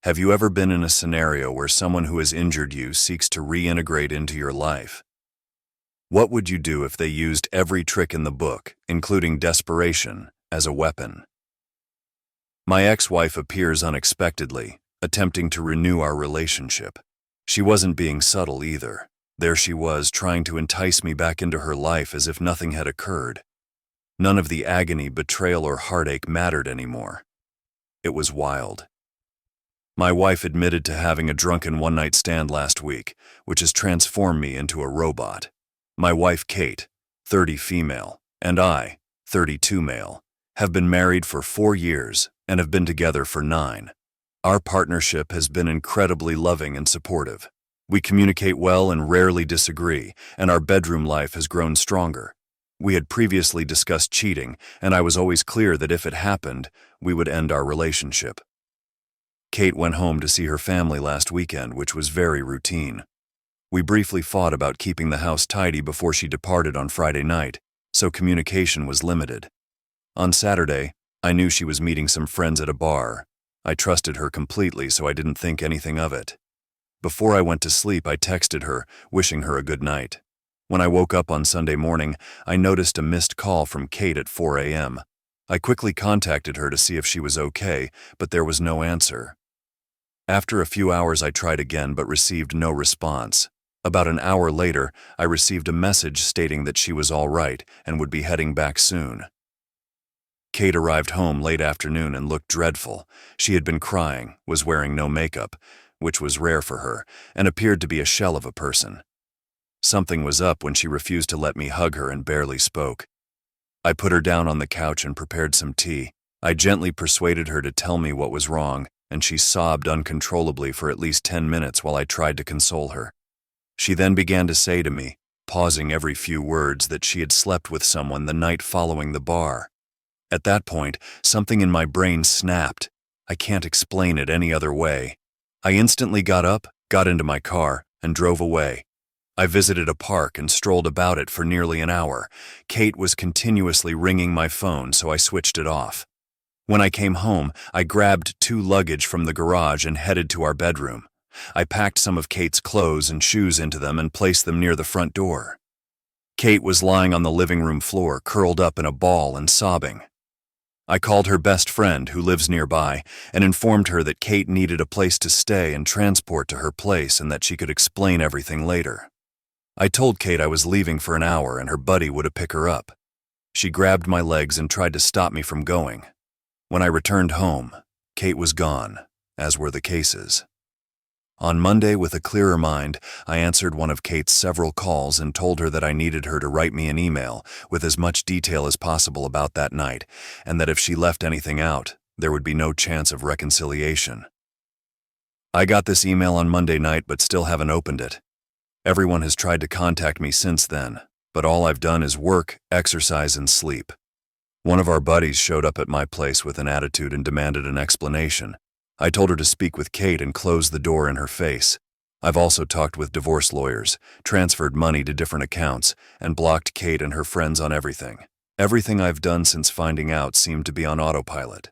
Have you ever been in a scenario where someone who has injured you seeks to reintegrate into your life? What would you do if they used every trick in the book, including desperation, as a weapon? My ex-wife appears unexpectedly, attempting to renew our relationship. She wasn't being subtle either. There she was, trying to entice me back into her life as if nothing had occurred. None of the agony, betrayal, or heartache mattered anymore. It was wild. My wife admitted to having a drunken one-night stand last week, which has transformed me into a robot. My wife, Kate, 30 female, and I, 32 male, have been married for 4 years and have been together for 9. Our partnership has been incredibly loving and supportive. We communicate well and rarely disagree, and our bedroom life has grown stronger. We had previously discussed cheating, and I was always clear that if it happened, we would end our relationship. Kate went home to see her family last weekend, which was very routine. We briefly fought about keeping the house tidy before she departed on Friday night, so communication was limited. On Saturday, I knew she was meeting some friends at a bar. I trusted her completely, so I didn't think anything of it. Before I went to sleep, I texted her, wishing her a good night. When I woke up on Sunday morning, I noticed a missed call from Kate at 4 a.m. I quickly contacted her to see if she was okay, but there was no answer. After a few hours, I tried again but received no response. About an hour later, I received a message stating that she was all right and would be heading back soon. Kate arrived home late afternoon and looked dreadful. She had been crying, was wearing no makeup, which was rare for her, and appeared to be a shell of a person. Something was up when she refused to let me hug her and barely spoke. I put her down on the couch and prepared some tea. I gently persuaded her to tell me what was wrong, and she sobbed uncontrollably for at least 10 minutes while I tried to console her. She then began to say to me, pausing every few words, that she had slept with someone the night following the bar. At that point, something in my brain snapped. I can't explain it any other way. I instantly got up, got into my car, and drove away. I visited a park and strolled about it for nearly an hour. Kate was continuously ringing my phone, so I switched it off. When I came home, I grabbed 2 luggage from the garage and headed to our bedroom. I packed some of Kate's clothes and shoes into them and placed them near the front door. Kate was lying on the living room floor, curled up in a ball and sobbing. I called her best friend, who lives nearby, and informed her that Kate needed a place to stay and transport to her place and that she could explain everything later. I told Kate I was leaving for an hour and her buddy would pick her up. She grabbed my legs and tried to stop me from going. When I returned home, Kate was gone, as were the cases. On Monday, with a clearer mind, I answered one of Kate's several calls and told her that I needed her to write me an email with as much detail as possible about that night, and that if she left anything out, there would be no chance of reconciliation. I got this email on Monday night but still haven't opened it. Everyone has tried to contact me since then, but all I've done is work, exercise, and sleep. One of our buddies showed up at my place with an attitude and demanded an explanation. I told her to speak with Kate and close the door in her face. I've also talked with divorce lawyers, transferred money to different accounts, and blocked Kate and her friends on everything. Everything I've done since finding out seemed to be on autopilot.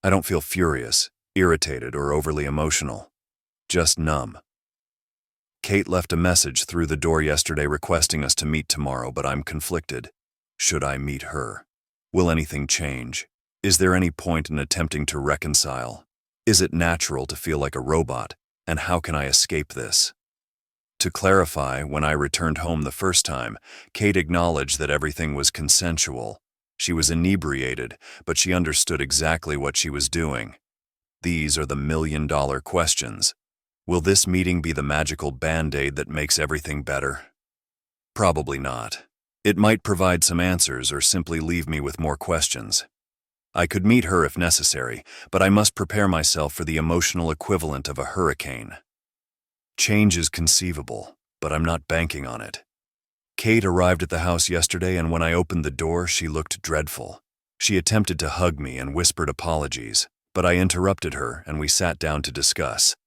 I don't feel furious, irritated, or overly emotional. Just numb. Kate left a message through the door yesterday requesting us to meet tomorrow, but I'm conflicted. Should I meet her? Will anything change? Is there any point in attempting to reconcile? Is it natural to feel like a robot, and how can I escape this? To clarify, when I returned home the first time, Kate acknowledged that everything was consensual. She was inebriated, but she understood exactly what she was doing. These are the million-dollar questions. Will this meeting be the magical band-aid that makes everything better? Probably not. It might provide some answers or simply leave me with more questions. I could meet her if necessary, but I must prepare myself for the emotional equivalent of a hurricane. Change is conceivable, but I'm not banking on it. Kate arrived at the house yesterday, and when I opened the door, she looked dreadful. She attempted to hug me and whispered apologies, but I interrupted her and we sat down to discuss.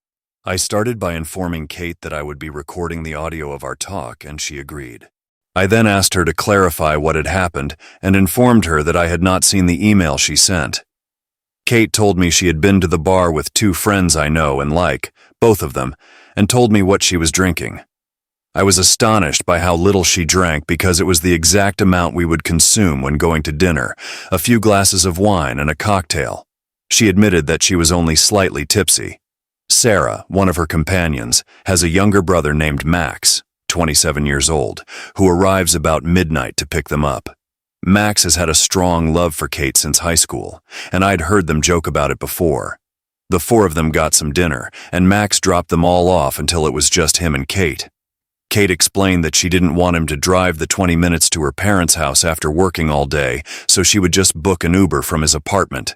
I started by informing Kate that I would be recording the audio of our talk, and she agreed. I then asked her to clarify what had happened and informed her that I had not seen the email she sent. Kate told me she had been to the bar with two friends I know and like, both of them, and told me what she was drinking. I was astonished by how little she drank because it was the exact amount we would consume when going to dinner, a few glasses of wine and a cocktail. She admitted that she was only slightly tipsy. Sarah, one of her companions, has a younger brother named Max, 27 years old, who arrives about midnight to pick them up. Max has had a strong love for Kate since high school, and I'd heard them joke about it before. The four of them got some dinner, and Max dropped them all off until it was just him and Kate. Kate explained that she didn't want him to drive the 20 minutes to her parents' house after working all day, so she would just book an Uber from his apartment.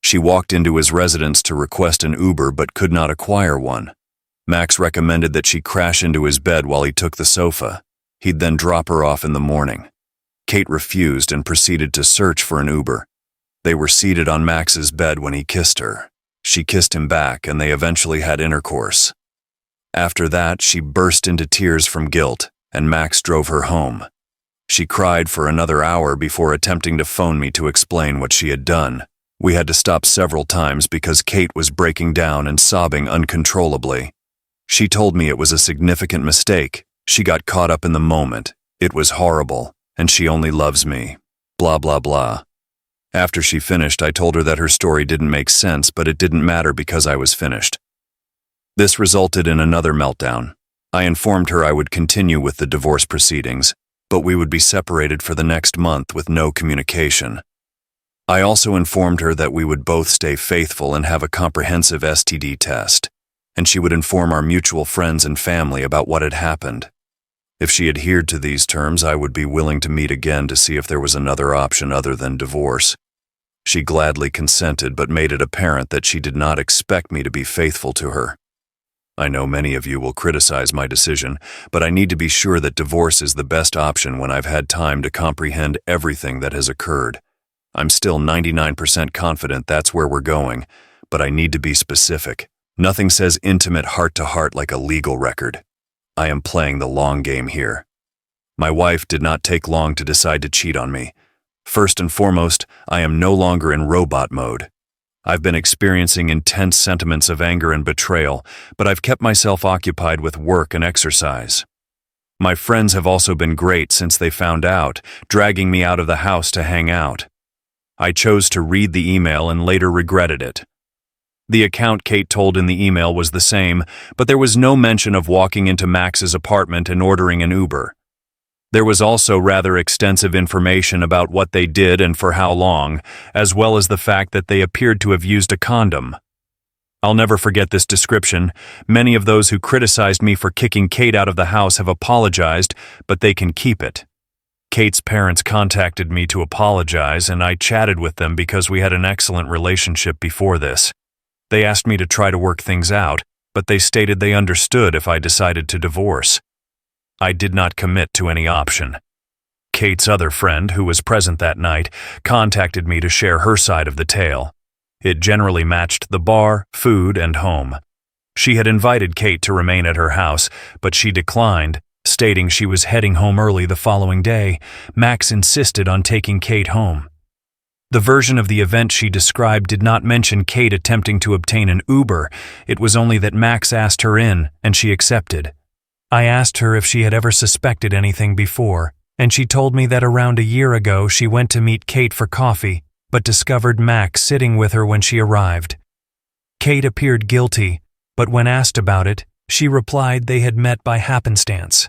She walked into his residence to request an Uber but could not acquire one. Max recommended that she crash into his bed while he took the sofa. He'd then drop her off in the morning. Kate refused and proceeded to search for an Uber. They were seated on Max's bed when he kissed her. She kissed him back and they eventually had intercourse. After that, she burst into tears from guilt, and Max drove her home. She cried for another hour before attempting to phone me to explain what she had done. We had to stop several times because Kate was breaking down and sobbing uncontrollably. She told me it was a significant mistake. She got caught up in the moment. It was horrible, and she only loves me. Blah, blah, blah. After she finished, I told her that her story didn't make sense, but it didn't matter because I was finished. This resulted in another meltdown. I informed her I would continue with the divorce proceedings, but we would be separated for the next month with no communication. I also informed her that we would both stay faithful and have a comprehensive STD test, and she would inform our mutual friends and family about what had happened. If she adhered to these terms, I would be willing to meet again to see if there was another option other than divorce. She gladly consented, but made it apparent that she did not expect me to be faithful to her. I know many of you will criticize my decision, but I need to be sure that divorce is the best option when I've had time to comprehend everything that has occurred. I'm still 99% confident that's where we're going, but I need to be specific. Nothing says intimate heart-to-heart like a legal record. I am playing the long game here. My wife did not take long to decide to cheat on me. First and foremost, I am no longer in robot mode. I've been experiencing intense sentiments of anger and betrayal, but I've kept myself occupied with work and exercise. My friends have also been great since they found out, dragging me out of the house to hang out. I chose to read the email and later regretted it. The account Kate told in the email was the same, but there was no mention of walking into Max's apartment and ordering an Uber. There was also rather extensive information about what they did and for how long, as well as the fact that they appeared to have used a condom. I'll never forget this description. Many of those who criticized me for kicking Kate out of the house have apologized, but they can keep it. Kate's parents contacted me to apologize, and I chatted with them because we had an excellent relationship before this. They asked me to try to work things out, but they stated they understood if I decided to divorce. I did not commit to any option. Kate's other friend, who was present that night, contacted me to share her side of the tale. It generally matched the bar, food, and home. She had invited Kate to remain at her house, but she declined, stating she was heading home early the following day. Max insisted on taking Kate home. The version of the event she described did not mention Kate attempting to obtain an Uber. It was only that Max asked her in, and she accepted. I asked her if she had ever suspected anything before, and she told me that around a year ago she went to meet Kate for coffee, but discovered Max sitting with her when she arrived. Kate appeared guilty, but when asked about it, she replied they had met by happenstance.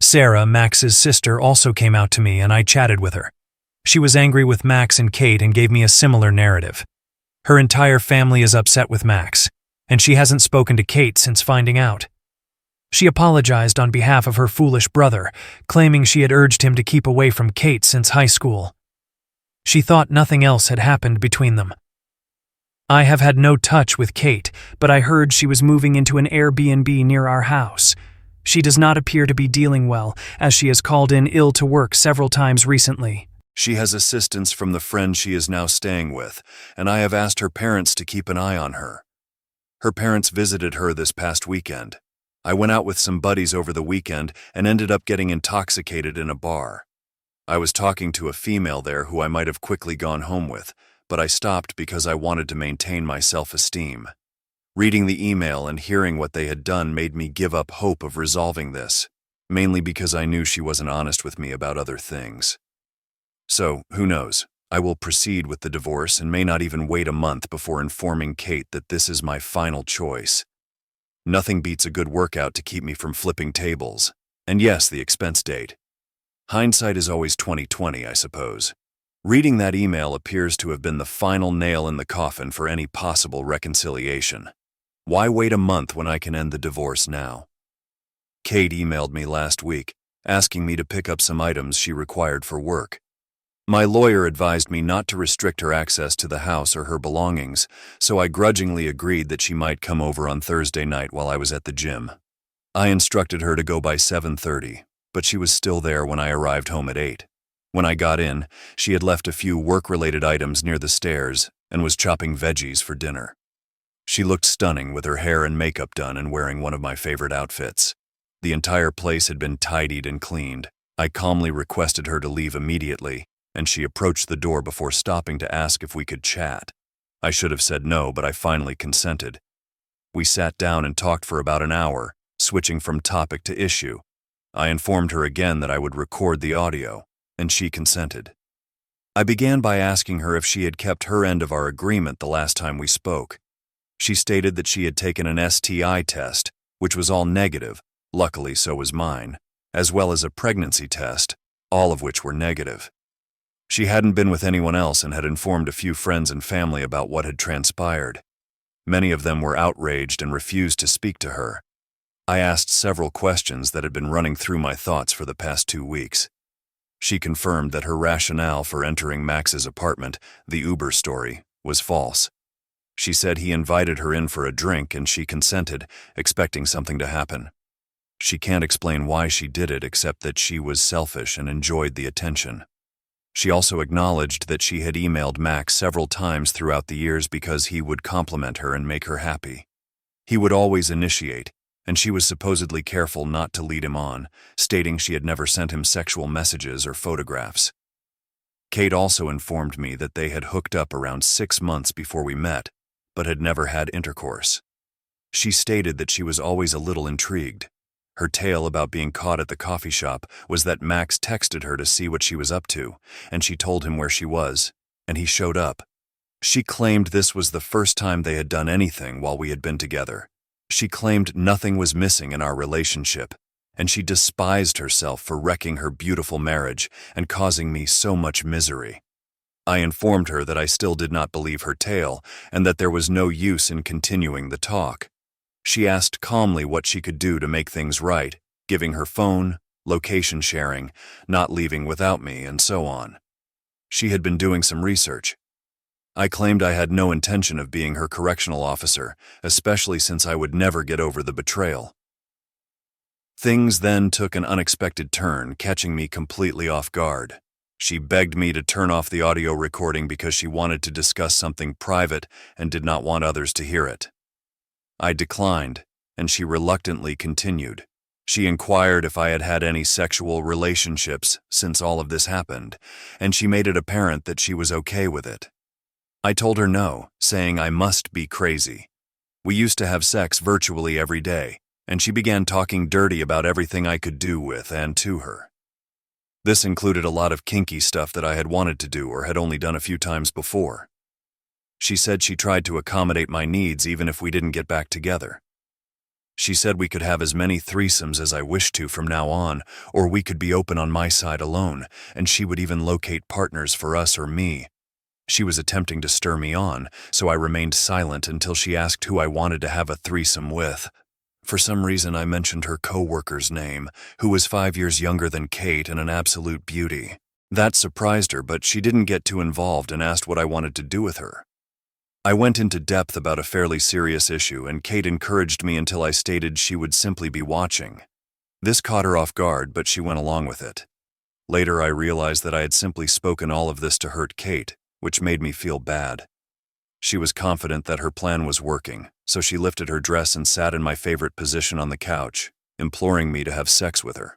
Sarah, Max's sister, also came out to me and I chatted with her. She was angry with Max and Kate and gave me a similar narrative. Her entire family is upset with Max, and she hasn't spoken to Kate since finding out. She apologized on behalf of her foolish brother, claiming she had urged him to keep away from Kate since high school. She thought nothing else had happened between them. I have had no touch with Kate, but I heard she was moving into an Airbnb near our house. She does not appear to be dealing well, as she has called in ill to work several times recently. She has assistance from the friend she is now staying with, and I have asked her parents to keep an eye on her. Her parents visited her this past weekend. I went out with some buddies over the weekend and ended up getting intoxicated in a bar. I was talking to a female there who I might have quickly gone home with, but I stopped because I wanted to maintain my self-esteem. Reading the email and hearing what they had done made me give up hope of resolving this, mainly because I knew she wasn't honest with me about other things. So, who knows? I will proceed with the divorce and may not even wait a month before informing Kate that this is my final choice. Nothing beats a good workout to keep me from flipping tables. And yes, the expense date. Hindsight is always 20/20, I suppose. Reading that email appears to have been the final nail in the coffin for any possible reconciliation. Why wait a month when I can end the divorce now? Kate emailed me last week, asking me to pick up some items she required for work. My lawyer advised me not to restrict her access to the house or her belongings, so I grudgingly agreed that she might come over on Thursday night while I was at the gym. I instructed her to go by 7:30, but she was still there when I arrived home at 8. When I got in, she had left a few work-related items near the stairs and was chopping veggies for dinner. She looked stunning with her hair and makeup done and wearing one of my favorite outfits. The entire place had been tidied and cleaned. I calmly requested her to leave immediately, and she approached the door before stopping to ask if we could chat. I should have said no, but I finally consented. We sat down and talked for about an hour, switching from topic to issue. I informed her again that I would record the audio, and she consented. I began by asking her if she had kept her end of our agreement the last time we spoke. She stated that she had taken an STI test, which was all negative, luckily so was mine, as well as a pregnancy test, all of which were negative. She hadn't been with anyone else and had informed a few friends and family about what had transpired. Many of them were outraged and refused to speak to her. I asked several questions that had been running through my thoughts for the past 2 weeks. She confirmed that her rationale for entering Max's apartment, the Uber story, was false. She said he invited her in for a drink and she consented, expecting something to happen. She can't explain why she did it except that she was selfish and enjoyed the attention. She also acknowledged that she had emailed Max several times throughout the years because he would compliment her and make her happy. He would always initiate, and she was supposedly careful not to lead him on, stating she had never sent him sexual messages or photographs. Kate also informed me that they had hooked up around 6 months before we met, but had never had intercourse. She stated that she was always a little intrigued. Her tale about being caught at the coffee shop was that Max texted her to see what she was up to, and she told him where she was, and he showed up. She claimed this was the first time they had done anything while we had been together. She claimed nothing was missing in our relationship, and she despised herself for wrecking her beautiful marriage and causing me so much misery. I informed her that I still did not believe her tale and that there was no use in continuing the talk. She asked calmly what she could do to make things right, giving her phone, location sharing, not leaving without me, and so on. She had been doing some research. I claimed I had no intention of being her correctional officer, especially since I would never get over the betrayal. Things then took an unexpected turn, catching me completely off guard. She begged me to turn off the audio recording because she wanted to discuss something private and did not want others to hear it. I declined, and she reluctantly continued. She inquired if I had had any sexual relationships since all of this happened, and she made it apparent that she was okay with it. I told her no, saying I must be crazy. We used to have sex virtually every day, and she began talking dirty about everything I could do with and to her. This included a lot of kinky stuff that I had wanted to do or had only done a few times before. She said she tried to accommodate my needs even if we didn't get back together. She said we could have as many threesomes as I wished to from now on, or we could be open on my side alone, and she would even locate partners for us or me. She was attempting to stir me on, so I remained silent until she asked who I wanted to have a threesome with. For some reason, I mentioned her co-worker's name, who was 5 years younger than Kate and an absolute beauty. That surprised her, but she didn't get too involved and asked what I wanted to do with her. I went into depth about a fairly serious issue, and Kate encouraged me until I stated she would simply be watching. This caught her off guard, but she went along with it. Later, I realized that I had simply spoken all of this to hurt Kate, which made me feel bad. She was confident that her plan was working, so she lifted her dress and sat in my favorite position on the couch, imploring me to have sex with her.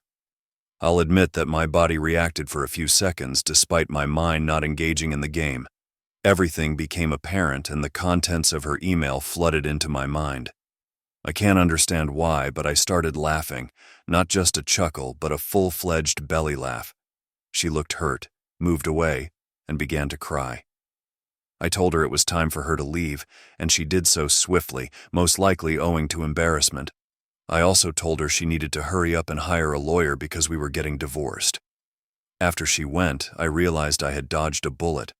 I'll admit that my body reacted for a few seconds despite my mind not engaging in the game, Everything became apparent and the contents of her email flooded into my mind. I can't understand why, but I started laughing, not just a chuckle, but a full-fledged belly laugh. She looked hurt, moved away, and began to cry. I told her it was time for her to leave, and she did so swiftly, most likely owing to embarrassment. I also told her she needed to hurry up and hire a lawyer because we were getting divorced. After she went, I realized I had dodged a bullet.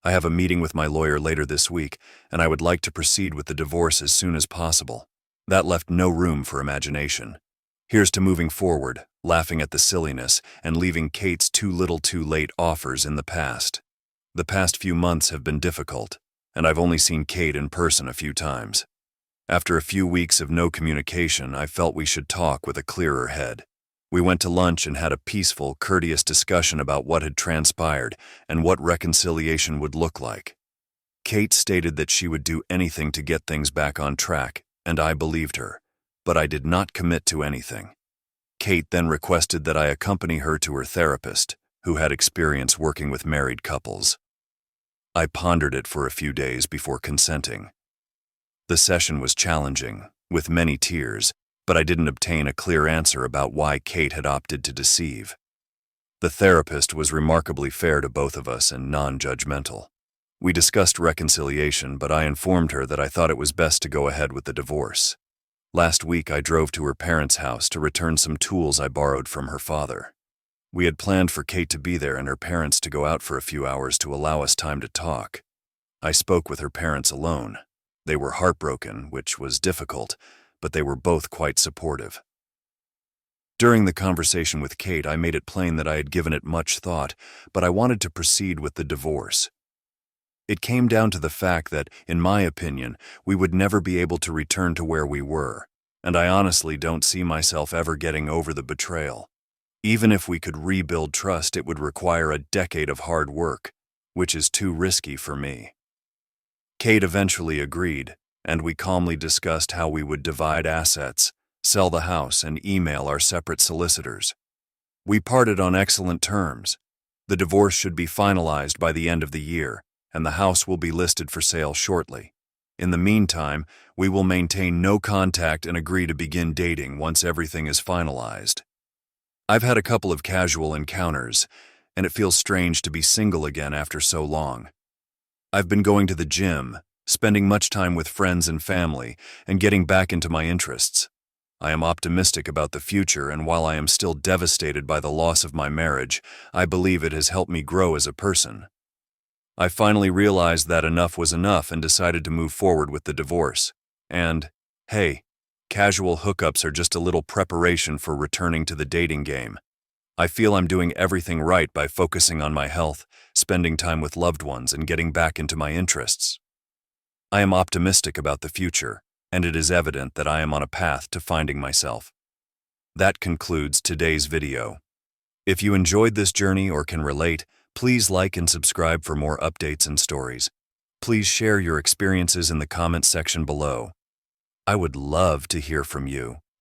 I have a meeting with my lawyer later this week, and I would like to proceed with the divorce as soon as possible. That left no room for imagination. Here's to moving forward, laughing at the silliness, and leaving Kate's too little too late offers in the past. The past few months have been difficult, and I've only seen Kate in person a few times. After a few weeks of no communication, I felt we should talk with a clearer head. We went to lunch and had a peaceful, courteous discussion about what had transpired and what reconciliation would look like. Kate stated that she would do anything to get things back on track, and I believed her, but I did not commit to anything. Kate then requested that I accompany her to her therapist, who had experience working with married couples. I pondered it for a few days before consenting. The session was challenging, with many tears, but I didn't obtain a clear answer about why Kate had opted to deceive. The therapist was remarkably fair to both of us and non-judgmental. We discussed reconciliation, but I informed her that I thought it was best to go ahead with the divorce. Last week, I drove to her parents' house to return some tools I borrowed from her father. We had planned for Kate to be there and her parents to go out for a few hours to allow us time to talk. I spoke with her parents alone. They were heartbroken, which was difficult, but they were both quite supportive. During the conversation with Kate, I made it plain that I had given it much thought, but I wanted to proceed with the divorce. It came down to the fact that, in my opinion, we would never be able to return to where we were, and I honestly don't see myself ever getting over the betrayal. Even if we could rebuild trust, it would require a decade of hard work, which is too risky for me. Kate eventually agreed, and we calmly discussed how we would divide assets, sell the house, and email our separate solicitors. We parted on excellent terms. The divorce should be finalized by the end of the year, and the house will be listed for sale shortly. In the meantime, we will maintain no contact and agree to begin dating once everything is finalized. I've had a couple of casual encounters, and it feels strange to be single again after so long. I've been going to the gym, spending much time with friends and family, and getting back into my interests. I am optimistic about the future, and while I am still devastated by the loss of my marriage, I believe it has helped me grow as a person. I finally realized that enough was enough and decided to move forward with the divorce. And, hey, casual hookups are just a little preparation for returning to the dating game. I feel I'm doing everything right by focusing on my health, spending time with loved ones, and getting back into my interests. I am optimistic about the future, and it is evident that I am on a path to finding myself. That concludes today's video. If you enjoyed this journey or can relate, please like and subscribe for more updates and stories. Please share your experiences in the comments section below. I would love to hear from you.